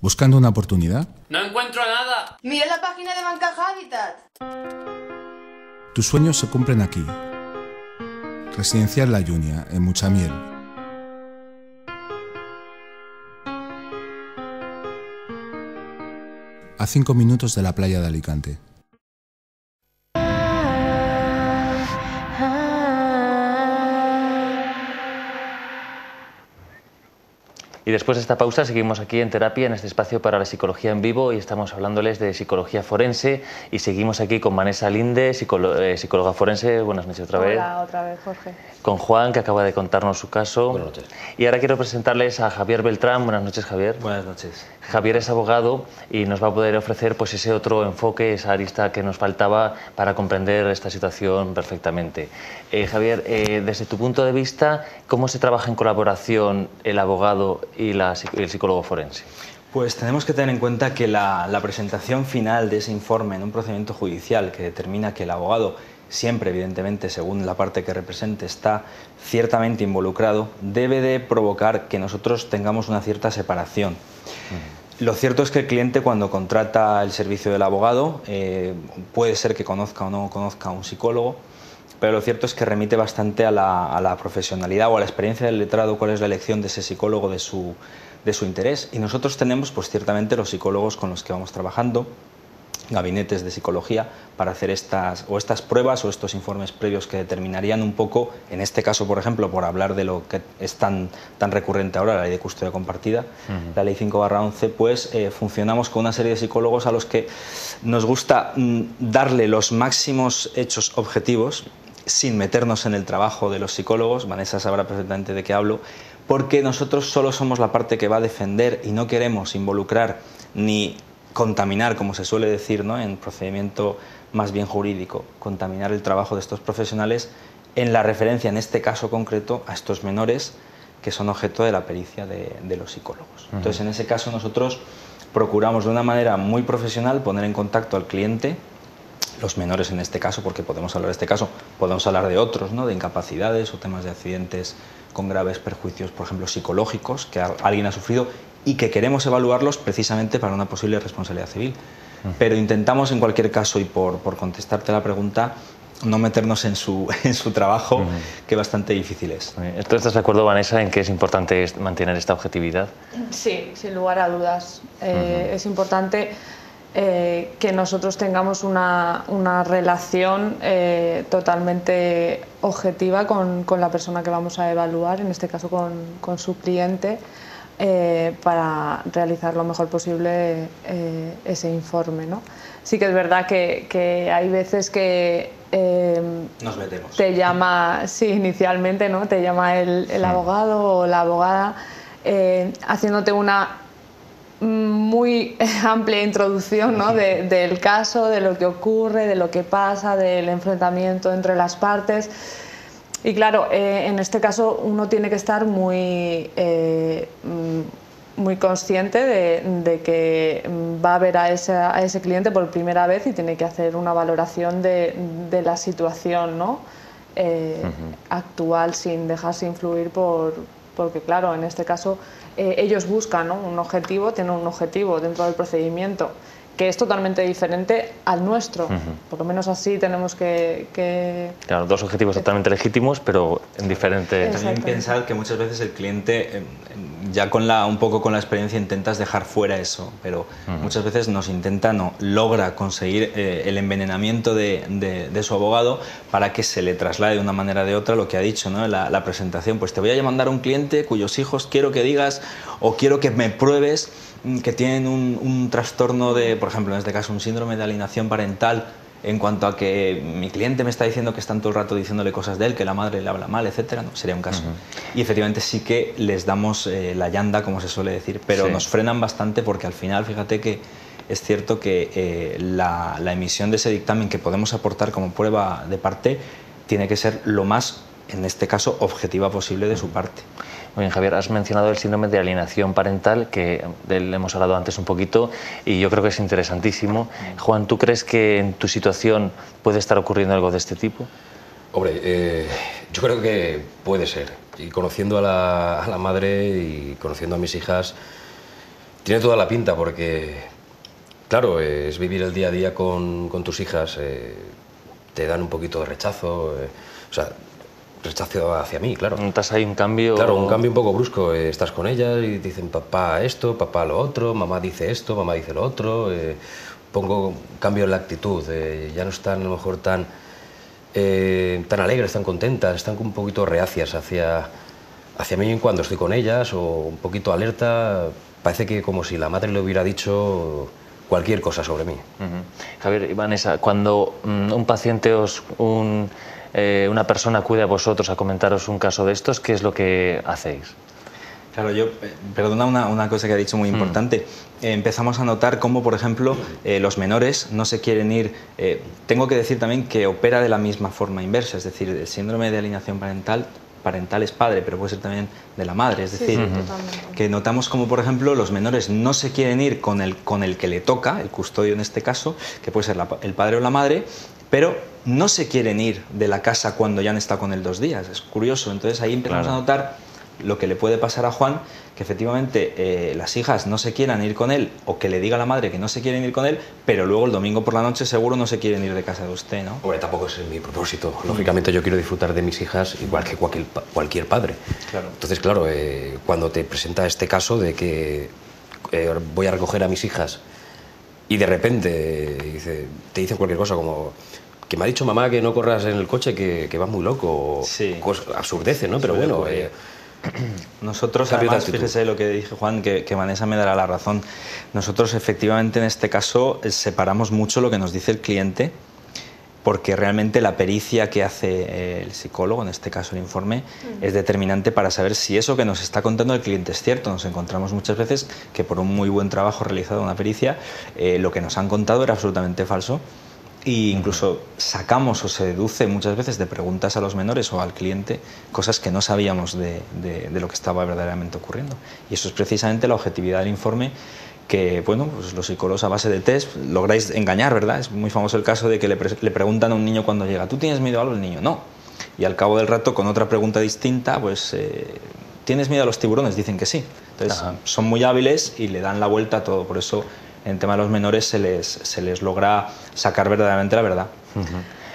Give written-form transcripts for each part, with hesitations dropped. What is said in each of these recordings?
¿Buscando una oportunidad? ¡No encuentro nada! Mira la página de Banca Habitat. Tus sueños se cumplen aquí. Residencial La Junia, en Muchamiel. A 5 minutos de la playa de Alicante. Y después de esta pausa seguimos aquí en Terapia, en este espacio para la psicología en vivo, y estamos hablándoles de psicología forense, y seguimos aquí con Vanessa Linde, psicóloga forense. Buenas noches otra vez. Hola, otra vez, Jorge. Con Juan, que acaba de contarnos su caso. Buenas noches. Y ahora quiero presentarles a Javier Beltrán. Buenas noches, Javier. Buenas noches. Javier es abogado y nos va a poder ofrecer pues ese otro enfoque, esa arista que nos faltaba para comprender esta situación perfectamente. Javier, desde tu punto de vista, ¿cómo se trabaja en colaboración el abogado y el psicólogo forense? Pues tenemos que tener en cuenta que la presentación final de ese informe en un procedimiento judicial que determina que el abogado, siempre evidentemente según la parte que represente, está ciertamente involucrado, debe de provocar que nosotros tengamos una cierta separación. Lo cierto es que el cliente, cuando contrata el servicio del abogado, puede ser que conozca o no conozca a un psicólogo, pero lo cierto es que remite bastante a la profesionalidad o a la experiencia del letrado, cuál es la elección de ese psicólogo, de su interés. Y nosotros tenemos, pues ciertamente, los psicólogos con los que vamos trabajando, gabinetes de psicología, para hacer estas pruebas o estos informes previos que determinarían un poco, en este caso, por ejemplo, por hablar de lo que es tan recurrente ahora, la ley de custodia compartida, la ley 5/11, pues funcionamos con una serie de psicólogos a los que nos gusta darle los máximos hechos objetivos, sin meternos en el trabajo de los psicólogos. Vanessa sabrá perfectamente de qué hablo, porque nosotros solo somos la parte que va a defender y no queremos involucrar ni contaminar, como se suele decir, ¿no?, en procedimiento más bien jurídico, contaminar el trabajo de estos profesionales en la referencia, en este caso concreto, a estos menores que son objeto de la pericia de los psicólogos. Entonces, en ese caso nosotros procuramos de una manera muy profesional poner en contacto al cliente, los menores en este caso, porque podemos hablar de este caso, podemos hablar de otros, ¿no?, de incapacidades o temas de accidentes con graves perjuicios, por ejemplo, psicológicos, que alguien ha sufrido y que queremos evaluarlos precisamente para una posible responsabilidad civil. Pero intentamos, en cualquier caso, y por contestarte la pregunta, no meternos en su trabajo, que bastante difícil es. ¿Tú estás de acuerdo, Vanessa, en que es importante mantener esta objetividad? Sí, sin lugar a dudas. Es importante que nosotros tengamos una relación totalmente objetiva con la persona que vamos a evaluar, en este caso con su cliente, para realizar lo mejor posible ese informe, ¿no? Sí que es verdad que hay veces que nos metemos. Te llama, sí, inicialmente, ¿no?, te llama el abogado o la abogada haciéndote una muy amplia introducción, ¿no?, del caso, de lo que ocurre, de lo que pasa, del enfrentamiento entre las partes. Y claro, en este caso uno tiene que estar muy consciente de que va a ver a ese cliente por primera vez y tiene que hacer una valoración de la situación, ¿no?, actual, sin dejarse influir porque claro, en este caso ellos buscan, ¿no?, un objetivo, tienen un objetivo dentro del procedimiento que es totalmente diferente al nuestro. Por lo menos así tenemos que... Claro, dos objetivos totalmente legítimos, pero en diferentes... También pensar que muchas veces el cliente, ya un poco con la experiencia, intentas dejar fuera eso, pero muchas veces logra conseguir el envenenamiento de su abogado para que se le traslade de una manera o de otra lo que ha dicho, ¿no?, la presentación. Pues te voy a mandar a un cliente cuyos hijos quiero que digas o quiero que me pruebes que tienen un trastorno de, por ejemplo, en este caso, un síndrome de alienación parental, en cuanto a que mi cliente me está diciendo que están todo el rato diciéndole cosas de él, que la madre le habla mal, etcétera. No, sería un caso. Y efectivamente sí que les damos la llanda, como se suele decir, pero nos frenan bastante porque al final, fíjate que es cierto que la emisión de ese dictamen que podemos aportar como prueba de parte tiene que ser lo más, en este caso, objetiva posible de su parte. Muy bien, Javier, has mencionado el síndrome de alienación parental, que de él hemos hablado antes un poquito, y yo creo que es interesantísimo. Juan, ¿tú crees que en tu situación puede estar ocurriendo algo de este tipo? Hombre, yo creo que puede ser. Y conociendo a la madre y conociendo a mis hijas, Tiene toda la pinta porque, claro, es vivir el día a día con tus hijas, te dan un poquito de rechazo, o sea, rechazo hacia mí, claro. ¿Notas ahí un cambio? Claro, un cambio un poco brusco. Estás con ellas y te dicen papá esto, papá lo otro, mamá dice esto, mamá dice lo otro. Cambio en la actitud, ya no están a lo mejor tan alegres, tan contentas, están un poquito reacias hacia mí cuando estoy con ellas, o un poquito alerta. Parece que como si la madre le hubiera dicho cualquier cosa sobre mí. Javier y Vanessa, cuando un paciente una persona acude a vosotros a comentaros un caso de estos, ¿qué es lo que hacéis? Claro, perdona una cosa que ha dicho muy importante. Empezamos a notar cómo, por ejemplo, los menores no se quieren ir. Tengo que decir también que opera de la misma forma inversa, es decir, el síndrome de alienación parental es padre, pero puede ser también de la madre, es decir, que notamos como, por ejemplo, los menores no se quieren ir con el que le toca, el custodio en este caso, que puede ser el padre o la madre, pero no se quieren ir de la casa cuando ya han estado con él 2 días. Es curioso. Entonces ahí empezamos a notar lo que le puede pasar a Juan, que efectivamente las hijas no se quieran ir con él, o que le diga a la madre que no se quieren ir con él, pero luego el domingo por la noche seguro no se quieren ir de casa de usted, ¿no? Hombre, tampoco es mi propósito. Lógicamente yo quiero disfrutar de mis hijas igual que cualquier padre. Claro. Entonces, claro, cuando te presenta este caso de que voy a recoger a mis hijas y de repente te dicen cualquier cosa como que me ha dicho mamá que no corras en el coche, que vas muy loco, absurdeces, ¿no? Pero bueno... Nosotros, además, fíjese lo que dije Juan, que Vanessa me dará la razón. Nosotros efectivamente en este caso separamos mucho lo que nos dice el cliente, porque realmente la pericia que hace el psicólogo, en este caso el informe, es determinante para saber si eso que nos está contando el cliente es cierto. Nos encontramos muchas veces que por un muy buen trabajo realizado en una pericia, lo que nos han contado era absolutamente falso. E incluso sacamos o se deduce muchas veces de preguntas a los menores o al cliente cosas que no sabíamos de lo que estaba verdaderamente ocurriendo. Y eso es precisamente la objetividad del informe, que bueno, pues los psicólogos a base de test lográis engañar, ¿verdad? Es muy famoso el caso de que le preguntan a un niño cuando llega, ¿tú tienes miedo a algo? El niño, no. Y al cabo del rato, con otra pregunta distinta, pues ¿tienes miedo a los tiburones? Dicen que sí. Entonces son muy hábiles y le dan la vuelta a todo. Por eso en el tema de los menores se les logra sacar verdaderamente la verdad.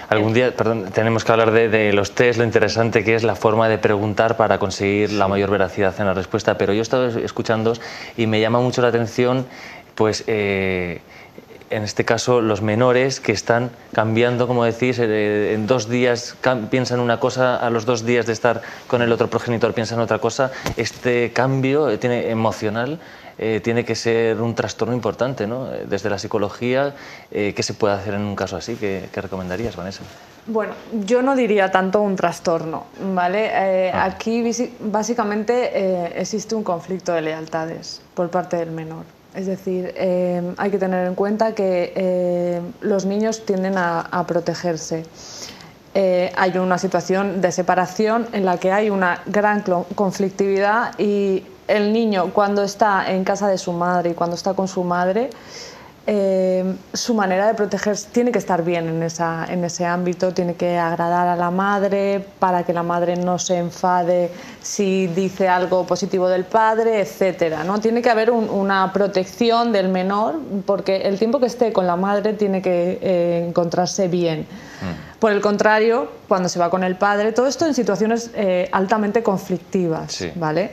Algún día, perdón, tenemos que hablar de los test, lo interesante que es la forma de preguntar para conseguir la mayor veracidad en la respuesta, pero yo he estado escuchando y me llama mucho la atención, pues en este caso los menores que están cambiando, como decís, en 2 días piensan una cosa, a los 2 días de estar con el otro progenitor piensan otra cosa. Este cambio emocional tiene que ser un trastorno importante, ¿no? Desde la psicología, ¿qué se puede hacer en un caso así? ¿Qué recomendarías, Vanessa? Bueno, yo no diría tanto un trastorno, ¿vale? Aquí básicamente existe un conflicto de lealtades por parte del menor. Es decir, hay que tener en cuenta que los niños tienden a protegerse. Hay una situación de separación en la que hay una gran conflictividad y el niño, cuando está en casa de su madre y cuando está con su madre, su manera de protegerse tiene que estar bien en ese ámbito, tiene que agradar a la madre para que la madre no se enfade si dice algo positivo del padre, etcétera, ¿no? Tiene que haber una protección del menor, porque el tiempo que esté con la madre tiene que encontrarse bien. Por el contrario, cuando se va con el padre, todo esto en situaciones altamente conflictivas, ¿vale?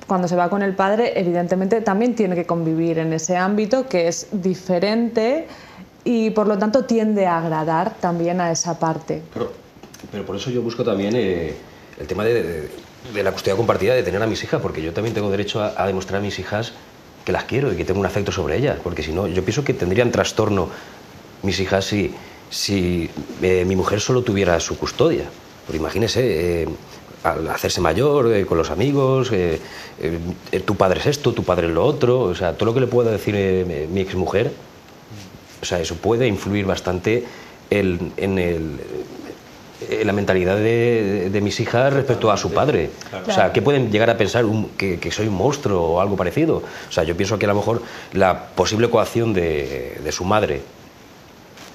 Cuando se va con el padre, evidentemente también tiene que convivir en ese ámbito que es diferente y por lo tanto tiende a agradar también a esa parte. Pero por eso yo busco también el tema de la custodia compartida, de tener a mis hijas, porque yo también tengo derecho a demostrar a mis hijas que las quiero y que tengo un afecto sobre ellas, porque si no, yo pienso que tendrían trastorno mis hijas si mi mujer solo tuviera su custodia. Porque imagínese, al hacerse mayor, con los amigos, tu padre es esto, tu padre es lo otro, o sea, todo lo que le pueda decir mi exmujer, o sea, eso puede influir bastante en la mentalidad de mis hijas respecto a su padre. Claro. O sea, ¿qué pueden llegar a pensar? Que soy un monstruo o algo parecido. O sea, yo pienso que a lo mejor la posible coacción de su madre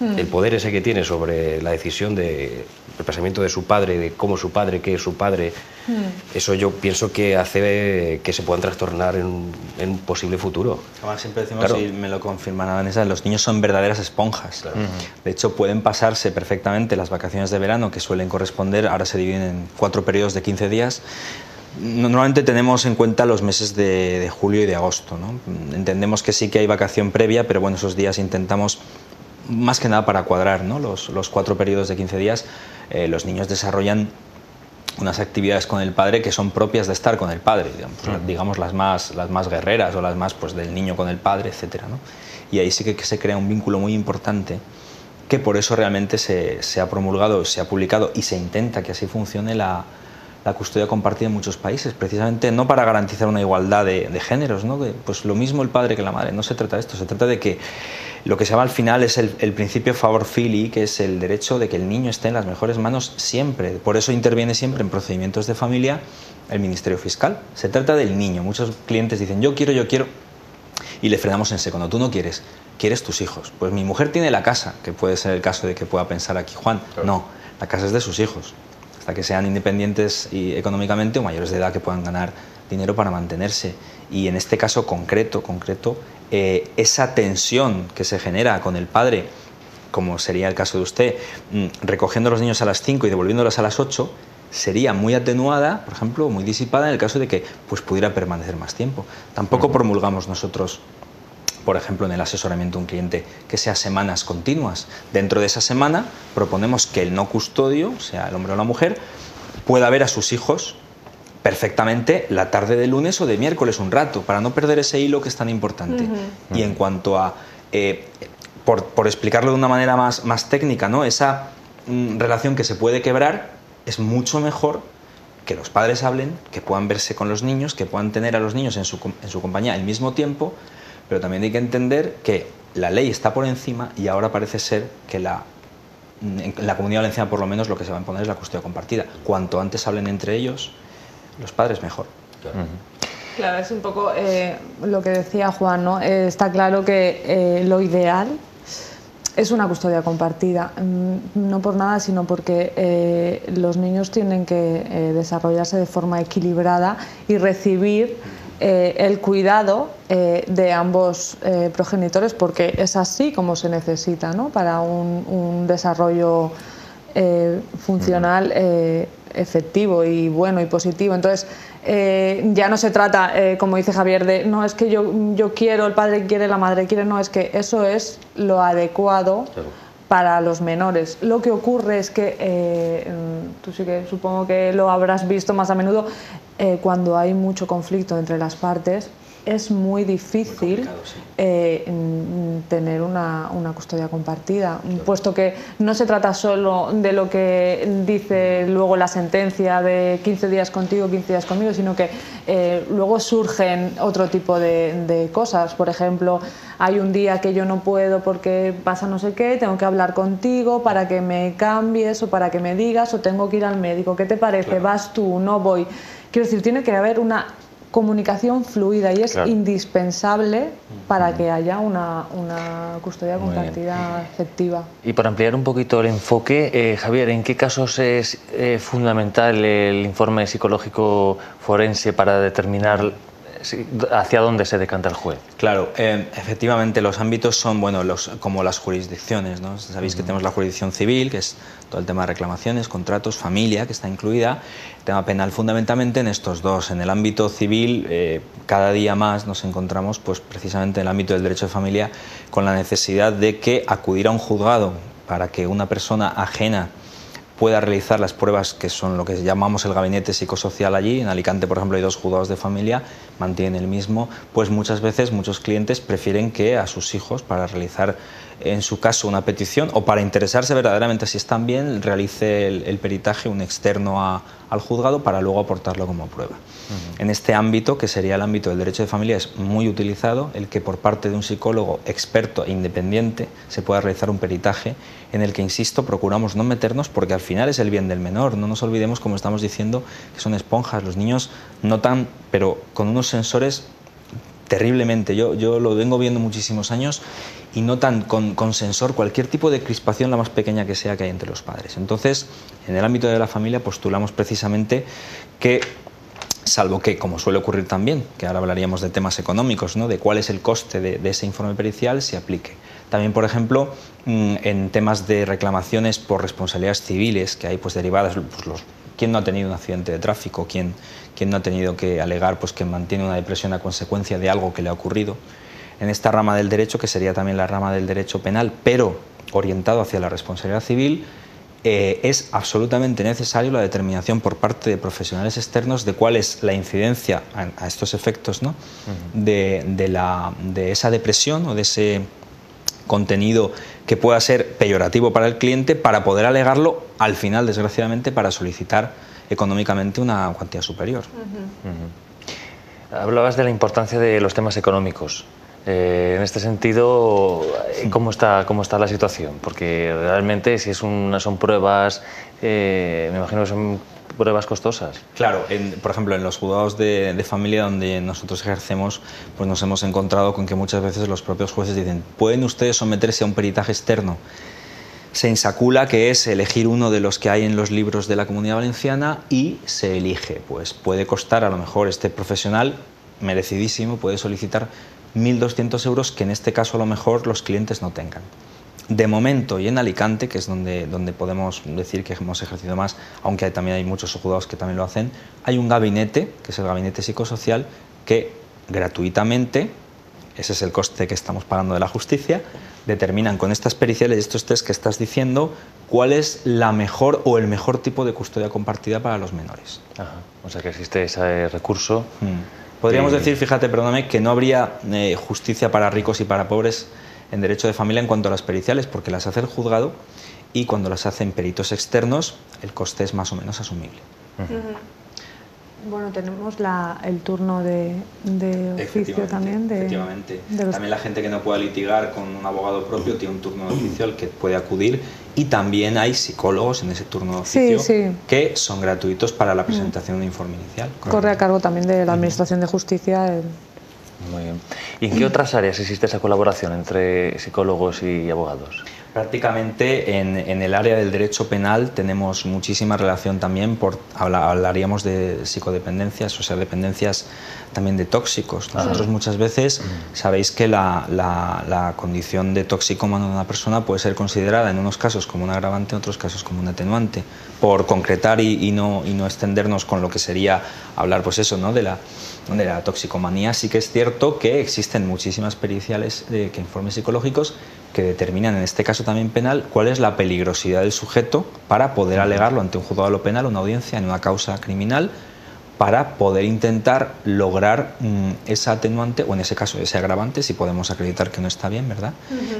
el poder ese que tiene sobre la decisión del pensamiento de su padre, de cómo su padre, qué es su padre, eso yo pienso que hace que se puedan trastornar en un posible futuro. Además, siempre decimos, Claro. y me lo confirma Vanessa, los niños son verdaderas esponjas. Claro. De hecho, pueden pasarse perfectamente las vacaciones de verano, que suelen corresponder, ahora se dividen en 4 periodos de 15 días. Normalmente tenemos en cuenta los meses de julio y de agosto, ¿no? Entendemos que sí que hay vacación previa, pero bueno, esos días intentamos, más que nada para cuadrar, ¿no? Los 4 periodos de 15 días, los niños desarrollan unas actividades con el padre que son propias de estar con el padre, digamos las más guerreras o las más pues, del niño con el padre, etcétera, ¿no? Y ahí sí que se crea un vínculo muy importante, que por eso realmente se ha promulgado, se ha publicado y se intenta que así funcione la custodia compartida en muchos países, precisamente no para garantizar una igualdad de géneros, ¿no? Pues lo mismo el padre que la madre, no se trata de esto, se trata de que lo que se llama al final es el principio favor fili, que es el derecho de que el niño esté en las mejores manos siempre. Por eso interviene siempre en procedimientos de familia el Ministerio Fiscal. Se trata del niño. Muchos clientes dicen yo quiero, y le frenamos en seco. No, tú no quieres, quieres tus hijos. Pues mi mujer tiene la casa, que puede ser el caso de que pueda pensar aquí Juan. Claro. No, la casa es de sus hijos, hasta que sean independientes y económicamente o mayores de edad que puedan ganar dinero para mantenerse. Y en este caso concreto, esa tensión que se genera con el padre, como sería el caso de usted, recogiendo a los niños a las 5 y devolviéndolos a las 8, sería muy atenuada, por ejemplo, muy disipada en el caso de que pues, pudiera permanecer más tiempo. Tampoco promulgamos nosotros, por ejemplo, en el asesoramiento a un cliente, que sea semanas continuas. Dentro de esa semana proponemos que el no custodio, sea el hombre o la mujer, pueda ver a sus hijos perfectamente la tarde de lunes o de miércoles un rato, para no perder ese hilo que es tan importante. Y en cuanto a, por explicarlo de una manera más técnica, ¿no? Esa relación que se puede quebrar es mucho mejor que los padres hablen, que puedan verse con los niños, que puedan tener a los niños en su compañía al mismo tiempo. Pero también hay que entender que la ley está por encima y ahora parece ser que en la Comunidad Valenciana por lo menos lo que se va a imponer es la custodia compartida. Cuanto antes hablen entre ellos, los padres mejor. Claro, es un poco lo que decía Juan, ¿no? Está claro que lo ideal es una custodia compartida, no por nada, sino porque los niños tienen que desarrollarse de forma equilibrada y recibir el cuidado de ambos progenitores, porque es así como se necesita, ¿no? Para un desarrollo funcional efectivo y bueno y positivo. Entonces ya no se trata, como dice Javier, de no es que yo quiero, el padre quiere, la madre quiere, no, es que eso es lo adecuado. Claro. Para los menores. Lo que ocurre es que, tú sí que supongo que lo habrás visto más a menudo, cuando hay mucho conflicto entre las partes, es muy difícil tener una custodia compartida, puesto que no se trata solo de lo que dice luego la sentencia de 15 días contigo, 15 días conmigo, sino que luego surgen otro tipo de cosas. Por ejemplo, hay un día que yo no puedo porque pasa no sé qué, tengo que hablar contigo para que me cambies o para que me digas, o tengo que ir al médico, ¿qué te parece? Claro. ¿Vas tú? ¿No voy? Quiero decir, tiene que haber una comunicación fluida y es indispensable para que haya una custodia compartida efectiva. Y para ampliar un poquito el enfoque, Javier, ¿en qué casos es fundamental el informe psicológico forense para determinar hacia dónde se decanta el juez? Claro, efectivamente los ámbitos son como las jurisdicciones, ¿no? Sabéis que tenemos la jurisdicción civil, que es todo el tema de reclamaciones, contratos, familia, que está incluida, el tema penal fundamentalmente en estos dos. En el ámbito civil, cada día más nos encontramos pues, precisamente en el ámbito del derecho de familia con la necesidad de que acudir a un juzgado para que una persona ajena pueda realizar las pruebas que son lo que llamamos el gabinete psicosocial allí. En Alicante, por ejemplo, hay 2 juzgados de familia, mantienen el mismo, pues muchas veces muchos clientes prefieren que a sus hijos, para realizar en su caso una petición o para interesarse verdaderamente si están bien, realice el peritaje un externo al juzgado para luego aportarlo como prueba. En este ámbito, que sería el ámbito del derecho de familia, es muy utilizado el que por parte de un psicólogo experto e independiente se pueda realizar un peritaje en el que, insisto, procuramos no meternos porque al final es el bien del menor. No nos olvidemos, como estamos diciendo, que son esponjas. Los niños notan, pero con unos sensores terriblemente. Yo lo vengo viendo muchísimos años y notan con sensor cualquier tipo de crispación, la más pequeña que sea, que hay entre los padres. Entonces, en el ámbito de la familia postulamos precisamente que, salvo que, como suele ocurrir también, que ahora hablaríamos de temas económicos, ¿no?, de cuál es el coste de ese informe pericial, se aplique. También, por ejemplo, en temas de reclamaciones por responsabilidades civiles, que hay pues derivadas, pues ¿quién no ha tenido un accidente de tráfico? ¿Quién no ha tenido que alegar pues que mantiene una depresión a consecuencia de algo que le ha ocurrido? En esta rama del derecho, que sería también la rama del derecho penal, pero orientado hacia la responsabilidad civil, es absolutamente necesario la determinación por parte de profesionales externos de cuál es la incidencia a estos efectos, ¿no?, de esa depresión o de ese contenido que pueda ser peyorativo para el cliente, para poder alegarlo al final, desgraciadamente, para solicitar económicamente una cuantía superior. Hablabas de la importancia de los temas económicos. En este sentido, ¿cómo está la situación? Porque realmente si son pruebas, me imagino que son pruebas costosas. Claro, por ejemplo, en los juzgados de familia donde nosotros ejercemos, pues nos hemos encontrado con que muchas veces los propios jueces dicen: ¿pueden ustedes someterse a un peritaje externo? Se insacula, que es elegir uno de los que hay en los libros de la Comunidad Valenciana, y se elige. Pues puede costar, a lo mejor, este profesional, merecidísimo, puede solicitar 1.200 euros, que en este caso a lo mejor los clientes no tengan. De momento, y en Alicante, que es donde podemos decir que hemos ejercido más, aunque también hay muchos juzgados que también lo hacen, hay un gabinete, que es el gabinete psicosocial, que gratuitamente, ese es el coste que estamos pagando de la justicia, determinan con estas periciales y estos test que estás diciendo cuál es la mejor o el mejor tipo de custodia compartida para los menores. Ajá. O sea que existe ese recurso. Podríamos decir, fíjate, perdóname, que no habría justicia para ricos y para pobres en derecho de familia en cuanto a las periciales, porque las hace el juzgado, y cuando las hacen peritos externos el coste es más o menos asumible. Bueno, tenemos el turno de oficio también. Efectivamente. También la gente que no pueda litigar con un abogado propio tiene un turno de oficio al que puede acudir, y también hay psicólogos en ese turno de oficio que son gratuitos para la presentación de un informe inicial. Corre a cargo también de la Administración de Justicia. Muy bien. ¿Y en qué otras áreas existe esa colaboración entre psicólogos y abogados? Prácticamente en el área del derecho penal tenemos muchísima relación también, hablaríamos de psicodependencias, o sea, dependencias también de tóxicos. Nosotros muchas veces, sabéis que la condición de toxicómano de una persona puede ser considerada en unos casos como un agravante, en otros casos como un atenuante. Por concretar y no extendernos con lo que sería hablar, pues eso, ¿no?, de la toxicomanía, sí que es cierto que existen muchísimas periciales, que informes psicológicos que determinan, en este caso también penal, cuál es la peligrosidad del sujeto para poder alegarlo ante un juzgado de lo penal, una audiencia en una causa criminal, para poder intentar lograr esa atenuante, o en ese caso ese agravante, si podemos acreditar que no está bien, ¿verdad?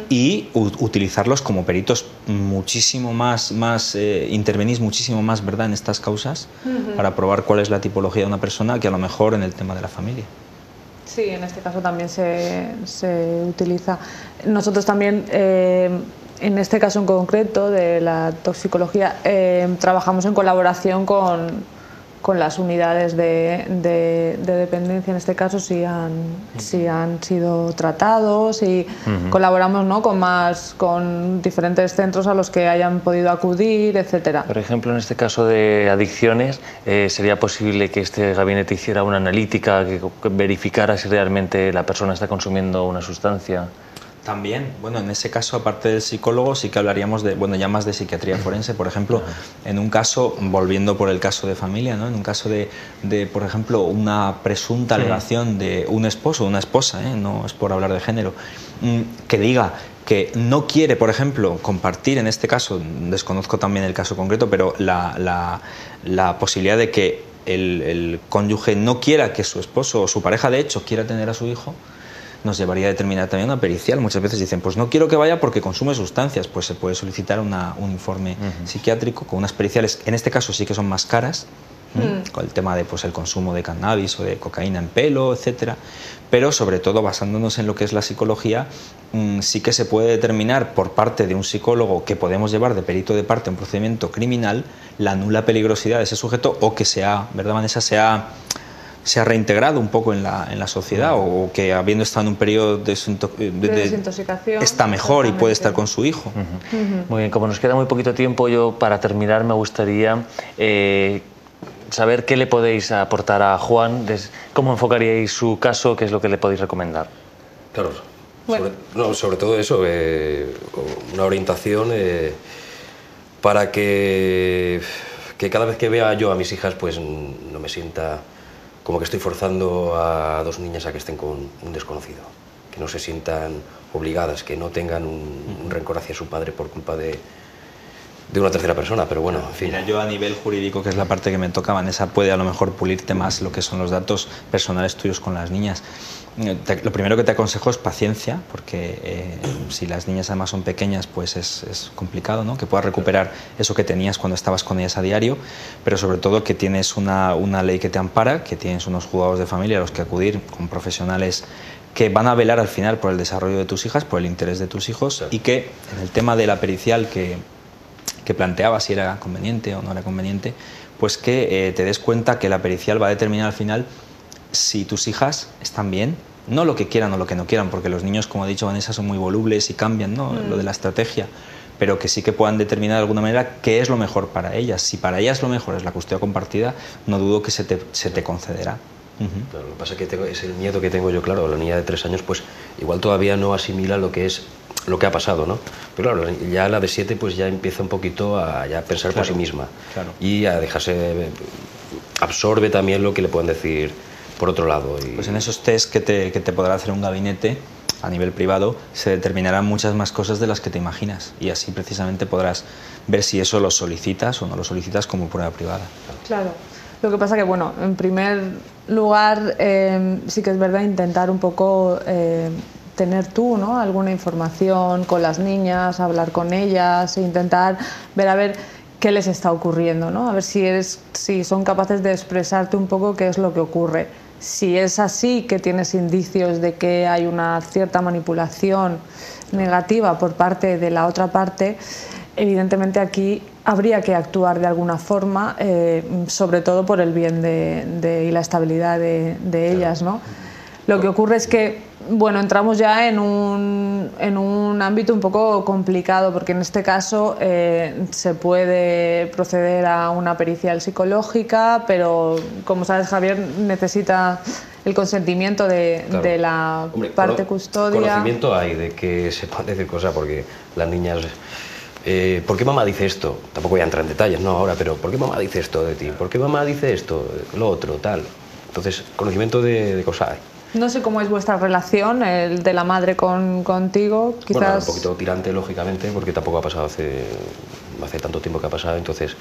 Y utilizarlos como peritos muchísimo más intervenís muchísimo más, ¿verdad?, en estas causas, para probar cuál es la tipología de una persona, que a lo mejor en el tema de la familia. Sí, en este caso también se utiliza. Nosotros también, en este caso en concreto de la toxicología, trabajamos en colaboración con las unidades de dependencia, en este caso si han sido tratados, y colaboramos, ¿no?, con diferentes centros a los que hayan podido acudir, etcétera. Por ejemplo, en este caso de adicciones, ¿sería posible que este gabinete hiciera una analítica que verificara si realmente la persona está consumiendo una sustancia? También, bueno, en ese caso, aparte del psicólogo, sí que hablaríamos ya más de psiquiatría forense. Por ejemplo, en un caso, volviendo por el caso de familia, ¿no?, en un caso de por ejemplo, una presunta alegación de un esposo o una esposa, no es por hablar de género, que diga que no quiere, por ejemplo, compartir, en este caso, desconozco también el caso concreto, pero la posibilidad de que el cónyuge no quiera que su esposo o su pareja, de hecho, quiera tener a su hijo, nos llevaría a determinar también una pericial. Muchas veces dicen, pues no quiero que vaya porque consume sustancias, pues se puede solicitar un informe psiquiátrico con unas periciales, en este caso sí que son más caras, con el tema de el consumo de cannabis o de cocaína en pelo, etcétera, pero sobre todo basándonos en lo que es la psicología, sí que se puede determinar por parte de un psicólogo, que podemos llevar de perito de parte en un procedimiento criminal, la nula peligrosidad de ese sujeto, o que sea, ¿verdad, Vanessa?, sea se ha reintegrado un poco en la sociedad o que habiendo estado en un periodo de desintoxicación está mejor y puede estar con su hijo. Muy bien, como nos queda muy poquito tiempo, yo para terminar me gustaría saber qué le podéis aportar a Juan, cómo enfocaríais su caso, qué es lo que le podéis recomendar. Claro, Bueno. sobre todo eso, una orientación para que cada vez que vea yo a mis hijas pues no me sienta como que estoy forzando a dos niñas a que estén con un desconocido, que no se sientan obligadas, que no tengan un rencor hacia su padre por culpa de una tercera persona, pero bueno, en fin. Mira, yo a nivel jurídico, que es la parte que me toca, Vanessa puede a lo mejor pulirte más lo que son los datos personales tuyos con las niñas. Lo primero que te aconsejo es paciencia, porque si las niñas además son pequeñas, pues es complicado, ¿no? Que puedas recuperar eso que tenías cuando estabas con ellas a diario, pero sobre todo que tienes una ley que te ampara, que tienes unos juzgados de familia a los que acudir con profesionales que van a velar al final por el desarrollo de tus hijas, por el interés de tus hijos, y que en el tema de la pericial que planteaba si era conveniente o no era conveniente, pues que te des cuenta que la pericial va a determinar al final si tus hijas están bien, no lo que quieran o lo que no quieran, porque los niños, como ha dicho Vanessa, son muy volubles y cambian, ¿no? Lo de la estrategia, pero que sí que puedan determinar de alguna manera qué es lo mejor para ellas. Si para ellas lo mejor es la custodia compartida, no dudo que se te concederá. Claro, lo que pasa es que es el miedo que tengo yo, claro, la niña de 3 años pues igual todavía no asimila lo que ha pasado, ¿no? Pero claro, ya la de 7 pues ya empieza un poquito a ya pensar por sí misma y a dejarse, absorbe también lo que le pueden decir por otro lado. Pues en esos test que te podrá hacer un gabinete a nivel privado se determinarán muchas más cosas de las que te imaginas y así precisamente podrás ver si eso lo solicitas o no lo solicitas como prueba privada. Claro. Lo que pasa que, bueno, en primer lugar, sí que es verdad intentar un poco tener tú, ¿no?, alguna información con las niñas, hablar con ellas e intentar ver a ver qué les está ocurriendo, ¿no? A ver si son capaces de expresarte un poco qué es lo que ocurre. Si es así, que tienes indicios de que hay una cierta manipulación negativa por parte de la otra parte, evidentemente aquí habría que actuar de alguna forma, sobre todo por el bien y la estabilidad de ellas, ¿no? Lo que ocurre es que, bueno, entramos ya en un ámbito un poco complicado, porque en este caso se puede proceder a una pericial psicológica, pero como sabes, Javier, necesita el consentimiento de la parte custodia. Conocimiento hay de que se pueden decir cosas, porque las niñas... ¿por qué mamá dice esto? Tampoco voy a entrar en detalles, no ahora, pero ¿por qué mamá dice esto de ti? ¿Por qué mamá dice esto, lo otro, tal? Entonces, conocimiento de cosas hay. No sé cómo es vuestra relación, el de la madre contigo, quizás... Bueno, un poquito tirante, lógicamente, porque tampoco ha pasado hace tanto tiempo que ha pasado, entonces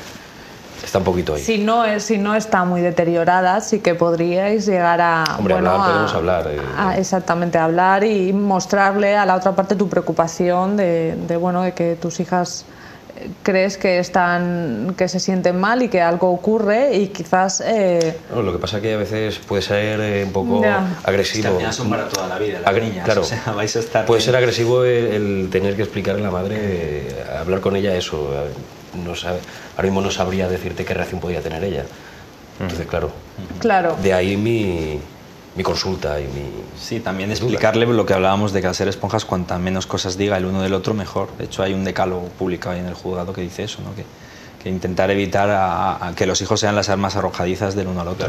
está un poquito ahí. Si no está muy deteriorada, sí que podríais llegar a... Hombre, bueno, podemos hablar. Exactamente, hablar y mostrarle a la otra parte tu preocupación de que tus hijas crees que se sienten mal y que algo ocurre y quizás... Lo que pasa es que a veces puede ser un poco agresivo. Es que son para toda la vida las niñas, claro, o sea, vais a estar... Puede ser agresivo el tener que explicarle a la madre, hablar con ella eso. No sabe, ahora mismo no sabría decirte qué reacción podía tener ella. Entonces, claro. De ahí mi consulta y mi... Sí, también explicarle lo que hablábamos de que al ser esponjas, cuanta menos cosas diga el uno del otro, mejor. De hecho, hay un decálogo publicado ahí en el juzgado que dice eso, ¿no? Que intentar evitar a que los hijos sean las armas arrojadizas del uno al otro.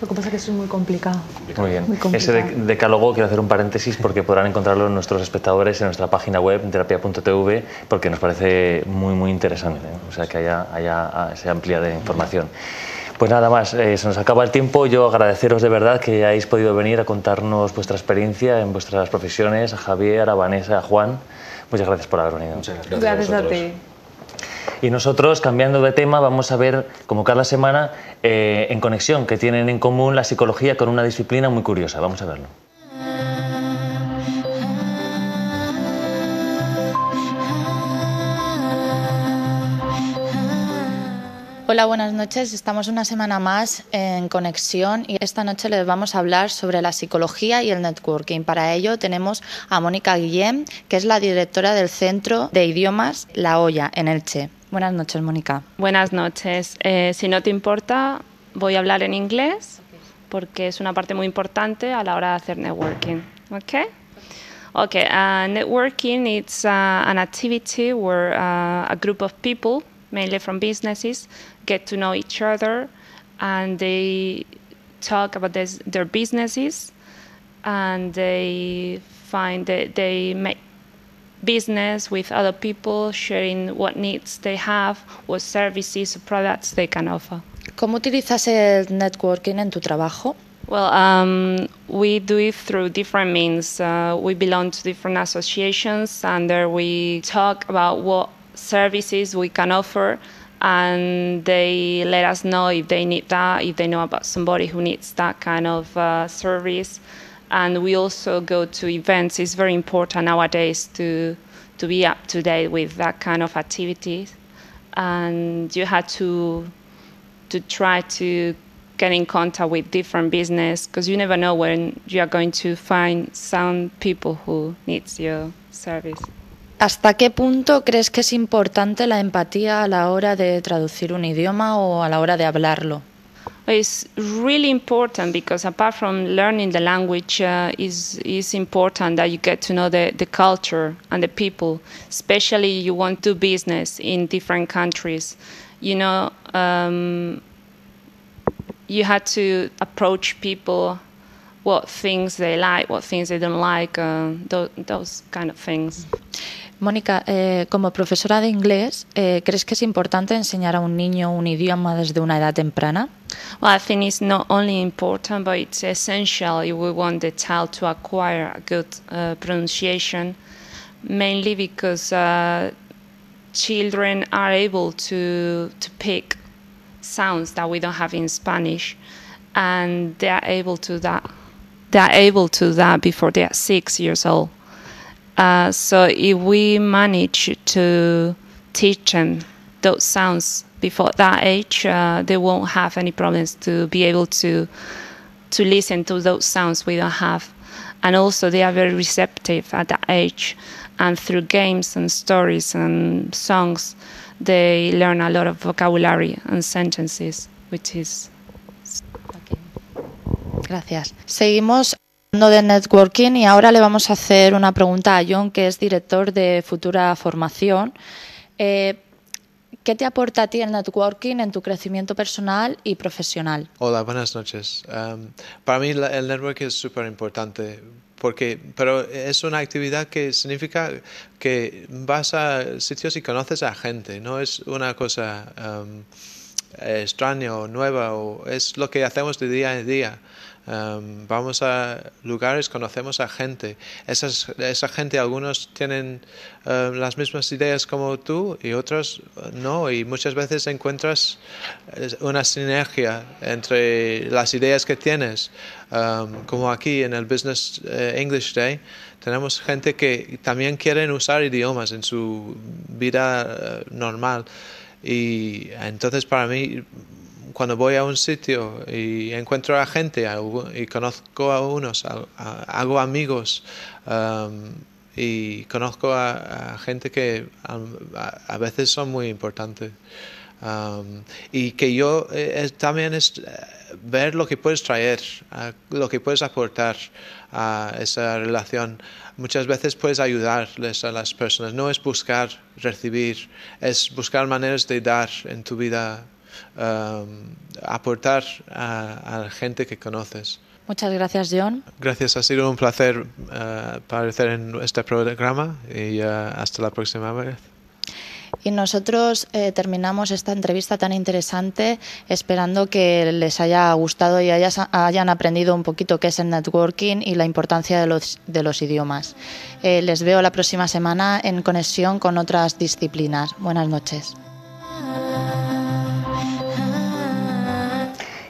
Lo que pasa es que eso es muy complicado. Muy bien. Ese decálogo, quiero hacer un paréntesis porque podrán encontrarlo nuestros espectadores en nuestra página web, terapia.tv, porque nos parece muy, muy interesante, ¿eh? O sea, que se amplia de información. Pues nada más, se nos acaba el tiempo. Yo agradeceros de verdad que hayáis podido venir a contarnos vuestra experiencia en vuestras profesiones, a Javier, a Vanessa, a Juan. Muchas gracias por haber venido. Muchas Gracias a ti. Y nosotros, cambiando de tema, vamos a ver, como cada semana, en conexión, que tienen en común la psicología con una disciplina muy curiosa. Vamos a verlo. Hola, buenas noches. Estamos una semana más en Conexión y esta noche les vamos a hablar sobre la psicología y el networking. Para ello tenemos a Mónica Guillén, que es la directora del Centro de Idiomas La Hoya, en Elche. Buenas noches, Mónica. Buenas noches. Si no te importa, voy a hablar en inglés porque es una parte muy importante a la hora de hacer networking. Okay? Okay, networking it's an activity where a group of people, mainly from businesses, get to know each other and they talk about their businesses and they find that they make business with other people, sharing what needs they have, what services or products they can offer. ¿Cómo utilizas el networking en tu trabajo? Well, we do it through different means. We belong to different associations, and there we talk about what services we can offer, and they let us know if they need that, if they know about somebody who needs that kind of service. And we also go to events. It's very important nowadays to be up to date with that kind of activities, and you had to try to get in contact with different business because you never know when you are going to find some people who needs your service. ¿Hasta qué punto crees que es importante la empatía a la hora de traducir un idioma o a la hora de hablarlo? It's really important because apart from learning the language, is important that you get to know the culture and the people. Especially you want to do business in different countries. You know, you had to approach people, what things they like, what things they don't like, those kind of things. Mónica, como profesora de inglés, ¿crees que es importante enseñar a un niño un idioma desde una edad temprana? Well, I think it's not only important, but it's essential if we want the child to acquire a good pronunciation, mainly because children are able to pick sounds that we don't have in Spanish, and they are able to that. They are able to that before they are 6 years old. So if we manage to teach them those sounds before that age, they won't have any problems to be able to listen to those sounds we don't have. And also they are very receptive at that age. And through games and stories and songs, they learn a lot of vocabulary and sentences, which is... Okay. Gracias. Seguimos hablando de networking y ahora le vamos a hacer una pregunta a John, que es director de Futura Formación. ¿Qué te aporta a ti el networking en tu crecimiento personal y profesional? Hola, buenas noches. Para mí el networking es súper importante, pero es una actividad que significa que vas a sitios y conoces a gente, no es una cosa extraña o nueva, es lo que hacemos de día en día. Vamos a lugares, conocemos a gente. Esa gente, algunos tienen las mismas ideas como tú y otros no, y muchas veces encuentras una sinergia entre las ideas que tienes. Como aquí en el Business English Day tenemos gente que también quieren usar idiomas en su vida normal, y entonces para mí, cuando voy a un sitio y encuentro a gente y conozco a unos, hago amigos y conozco a gente que a veces son muy importantes. Y que yo también es ver lo que puedes traer, lo que puedes aportar a esa relación. Muchas veces puedes ayudarles a las personas, no es buscar recibir, es buscar maneras de dar en tu vida. Aportar a la gente que conoces. Muchas gracias, John. Gracias, ha sido un placer aparecer en este programa y hasta la próxima vez. Y nosotros terminamos esta entrevista tan interesante esperando que les haya gustado y hayan aprendido un poquito qué es el networking y la importancia de los idiomas. Les veo la próxima semana en conexión con otras disciplinas. Buenas noches.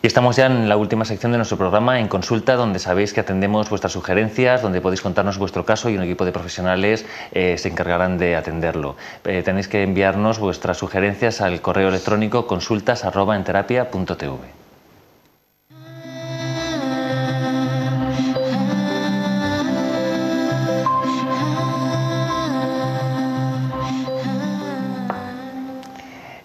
Y estamos ya en la última sección de nuestro programa, en consulta, donde sabéis que atendemos vuestras sugerencias, donde podéis contarnos vuestro caso y un equipo de profesionales se encargarán de atenderlo. Tenéis que enviarnos vuestras sugerencias al correo electrónico consultas@enterapia.tv.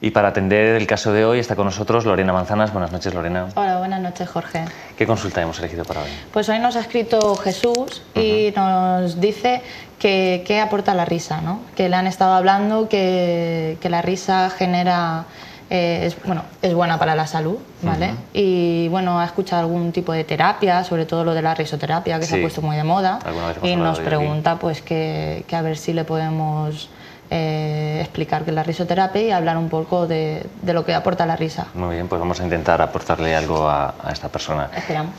Y para atender el caso de hoy está con nosotros Lorena Manzanas. Buenas noches, Lorena. Hola, buenas noches, Jorge. ¿Qué consulta hemos elegido para hoy? Pues hoy nos ha escrito Jesús y nos dice que qué aporta la risa, ¿no? Que le han estado hablando que la risa genera... es buena para la salud, ¿vale? Y bueno, ha escuchado algún tipo de terapia, sobre todo lo de la risoterapia, que se ha puesto muy de moda, y nos pregunta pues que a ver si le podemos explicar qué es la risoterapia y hablar un poco de lo que aporta la risa. Muy bien, pues vamos a intentar aportarle algo a esta persona. Esperamos.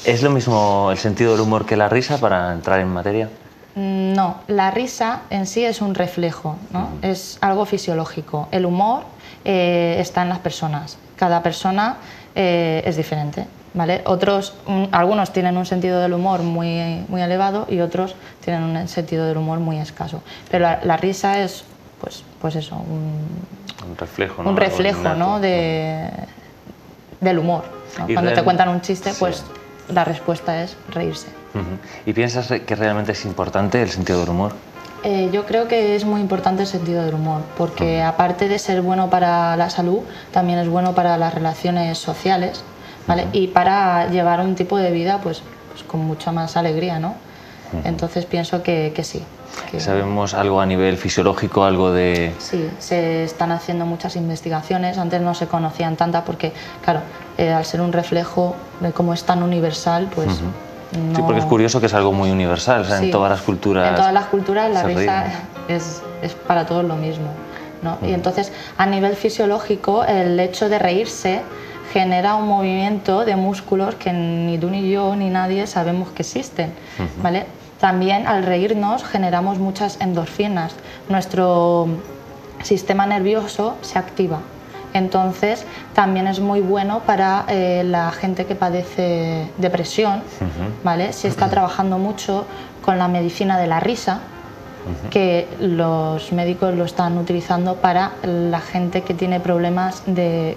¿Es lo mismo el sentido del humor que la risa, para entrar en materia? No, la risa en sí es un reflejo, ¿no? Es algo fisiológico. El humor está en las personas. Cada persona es diferente, ¿vale? Algunos tienen un sentido del humor muy, muy elevado y otros tienen un sentido del humor muy escaso. Pero la risa es, pues eso, un reflejo, ¿no? Un reflejo, ¿no? del humor, ¿no? Cuando te cuentan un chiste, pues la respuesta es reírse. ¿Y piensas que realmente es importante el sentido del humor? Yo creo que es muy importante el sentido del humor, porque aparte de ser bueno para la salud, también es bueno para las relaciones sociales, ¿vale? Y para llevar un tipo de vida pues con mucha más alegría, ¿no? Entonces pienso que sí. ¿Sabemos algo a nivel fisiológico, algo de...? Sí, se están haciendo muchas investigaciones, antes no se conocían tantas porque, claro, al ser un reflejo de cómo es tan universal, pues... No... Sí, porque es curioso que es algo muy universal, o sea, en todas las culturas... En todas las culturas la risa es para todos lo mismo, ¿no? Y entonces, a nivel fisiológico, el hecho de reírse genera un movimiento de músculos que ni tú ni yo ni nadie sabemos que existen, ¿vale? También al reírnos generamos muchas endorfinas, nuestro sistema nervioso se activa. Entonces también es muy bueno para la gente que padece depresión, ¿vale? Se está trabajando mucho con la medicina de la risa, que los médicos lo están utilizando para la gente que tiene problemas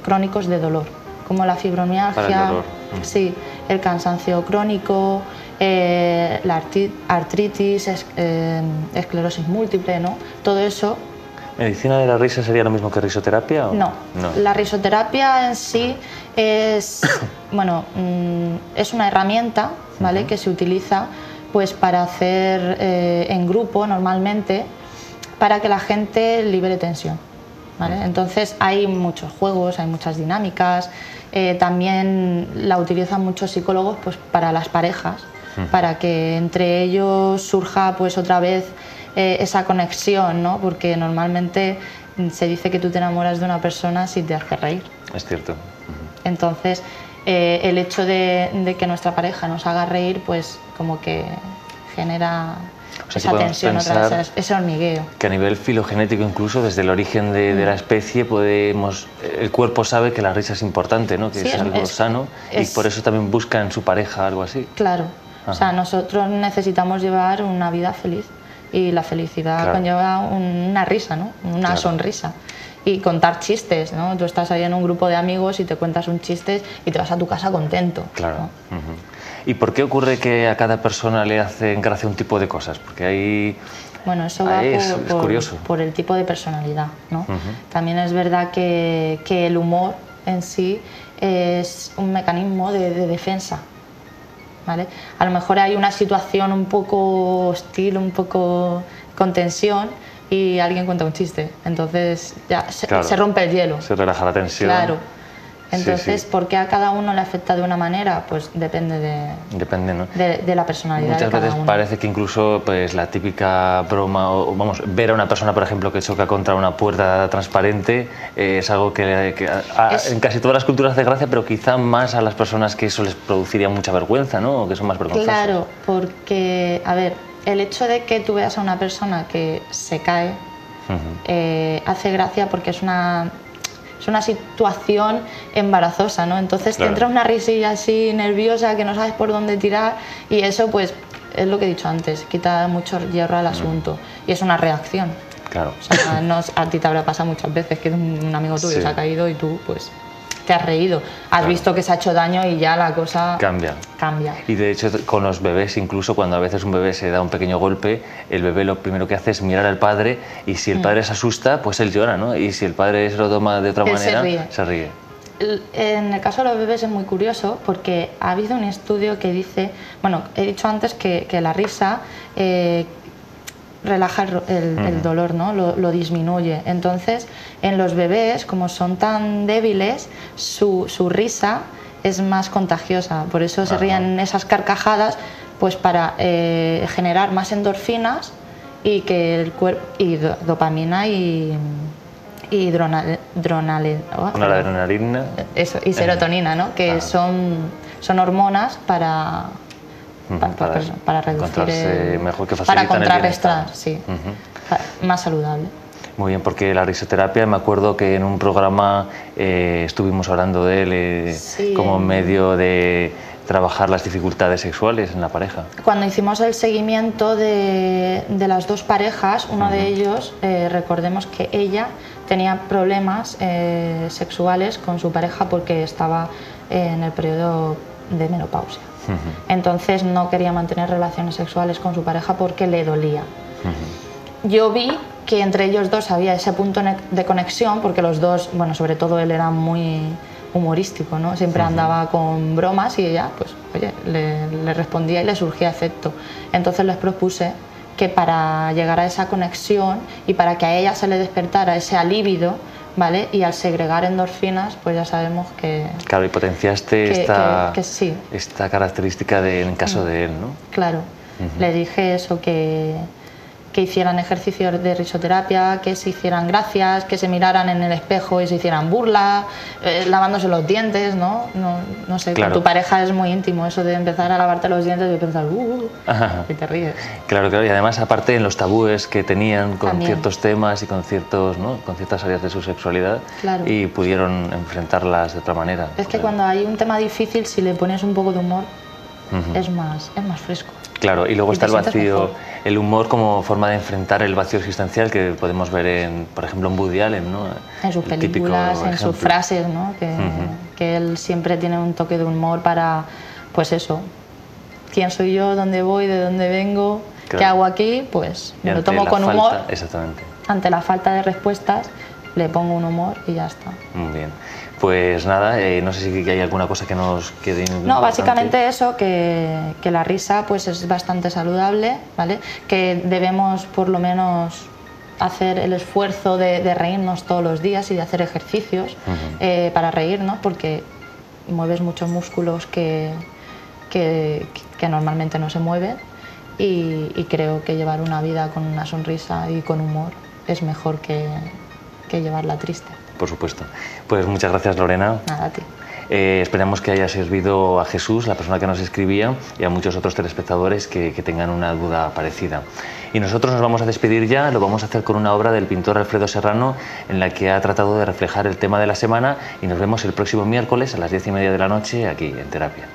crónicos de dolor, como la fibromialgia, sí, el cansancio crónico, la artritis, esclerosis múltiple, ¿no? Todo eso. ¿Medicina de la risa sería lo mismo que risoterapia? ¿O? No. La risoterapia en sí es, es una herramienta, ¿vale? Que se utiliza pues para hacer en grupo normalmente para que la gente libere tensión, ¿vale? Entonces hay muchos juegos, hay muchas dinámicas, también la utilizan muchos psicólogos pues para las parejas, para que entre ellos surja pues otra vez esa conexión, ¿no? Porque normalmente se dice que tú te enamoras de una persona si te hace reír. Es cierto. Entonces, el hecho de que nuestra pareja nos haga reír, pues como que genera esa tensión, otra vez, ese hormigueo. Que a nivel filogenético, incluso desde el origen de la especie, el cuerpo sabe que la risa es importante, ¿no? Que es algo sano, y por eso también busca en su pareja algo así. Claro. O sea, nosotros necesitamos llevar una vida feliz. Y la felicidad conlleva una risa, ¿no? Una sonrisa. Y contar chistes, ¿no? Tú estás ahí en un grupo de amigos y te cuentas un chiste y te vas a tu casa contento. Claro. ¿No? ¿Y por qué ocurre que a cada persona le hacen gracia un tipo de cosas? Porque hay... Bueno, eso va por el tipo de personalidad, ¿no? También es verdad que el humor en sí es un mecanismo de defensa. ¿Vale? A lo mejor hay una situación un poco hostil, un poco con tensión y alguien cuenta un chiste, entonces ya se rompe el hielo. Se relaja la tensión. Claro. Entonces, ¿por qué a cada uno le afecta de una manera? Pues depende ¿no? de la personalidad Muchas de cada veces uno. parece que incluso pues, la típica broma, o ver a una persona, por ejemplo, que choca contra una puerta transparente, es algo que en casi todas las culturas hace gracia, pero quizá más a las personas que eso les produciría mucha vergüenza, ¿no? O que son más vergonzosas. Claro, porque, a ver, el hecho de que tú veas a una persona que se cae hace gracia porque es una situación embarazosa, ¿no? Entonces te entra una risilla así nerviosa que no sabes por dónde tirar y eso pues es lo que he dicho antes, quita mucho hierro al asunto y es una reacción. Claro. O sea, a ti te habrá pasado muchas veces que un amigo tuyo se ha caído y tú pues te has reído. Has visto que se ha hecho daño y ya la cosa cambia. Y de hecho con los bebés, incluso cuando a veces un bebé se da un pequeño golpe, el bebé lo primero que hace es mirar al padre y si el padre se asusta, pues él llora, ¿no? Y si el padre se lo toma de otra manera, se ríe. En el caso de los bebés es muy curioso porque ha habido un estudio que dice, bueno, he dicho antes que la risa relaja el dolor, ¿no? Lo disminuye. Entonces, en los bebés, como son tan débiles, su risa es más contagiosa. Por eso se ríen esas carcajadas, pues para generar más endorfinas y que el cuerpo y dopamina y adrenalina. Eso, y serotonina, ¿no? Que son hormonas para reducir mejor, que para contrarrestar, sí, más saludable. Muy bien, porque la risoterapia, me acuerdo que en un programa estuvimos hablando de él como medio de trabajar las dificultades sexuales en la pareja. Cuando hicimos el seguimiento de las dos parejas, uno de ellos, recordemos que ella tenía problemas sexuales con su pareja porque estaba en el periodo de menopausia. Entonces no quería mantener relaciones sexuales con su pareja porque le dolía. Yo vi que entre ellos dos había ese punto de conexión porque los dos, bueno, sobre todo él era muy humorístico, ¿no? Siempre andaba con bromas y ella, pues, oye, le respondía y le surgía afecto. Entonces les propuse que para llegar a esa conexión y para que a ella se le despertara ese líbido, ¿vale? Y al segregar endorfinas, pues ya sabemos que... Claro, y potenciaste esta característica en el caso de él, ¿no? Claro, le dije eso, que hicieran ejercicios de risoterapia, que se hicieran gracias, que se miraran en el espejo y se hicieran burla, lavándose los dientes, ¿no? No sé, claro. Con tu pareja es muy íntimo eso de empezar a lavarte los dientes y pensar, y te ríes. Claro, y además aparte en los tabúes que tenían con ciertos temas y con ciertas áreas de su sexualidad, y pudieron enfrentarlas de otra manera. Es que cuando hay un tema difícil, si le pones un poco de humor, es más fresco. Claro, y luego está el vacío, el humor como forma de enfrentar el vacío existencial que podemos ver, por ejemplo, en Woody Allen, ¿no? En sus películas, en sus frases, ¿no? Que él siempre tiene un toque de humor para, pues eso, quién soy yo, dónde voy, de dónde vengo, qué hago aquí, pues me lo tomo con humor. Exactamente. Ante la falta de respuestas, le pongo un humor y ya está. Muy bien. Pues nada, no sé si hay alguna cosa que nos quede importante. No, básicamente eso, que la risa pues es bastante saludable, ¿vale? Que debemos por lo menos hacer el esfuerzo de reírnos todos los días y de hacer ejercicios para reírnos, porque mueves muchos músculos que normalmente no se mueven y creo que llevar una vida con una sonrisa y con humor es mejor que llevarla triste. Por supuesto. Pues muchas gracias, Lorena. Nada, a ti. Esperamos que haya servido a Jesús, la persona que nos escribía, y a muchos otros telespectadores que tengan una duda parecida. Y nosotros nos vamos a despedir ya, lo vamos a hacer con una obra del pintor Alfredo Serrano en la que ha tratado de reflejar el tema de la semana, y nos vemos el próximo miércoles a las 10:30 de la noche aquí en Terapia.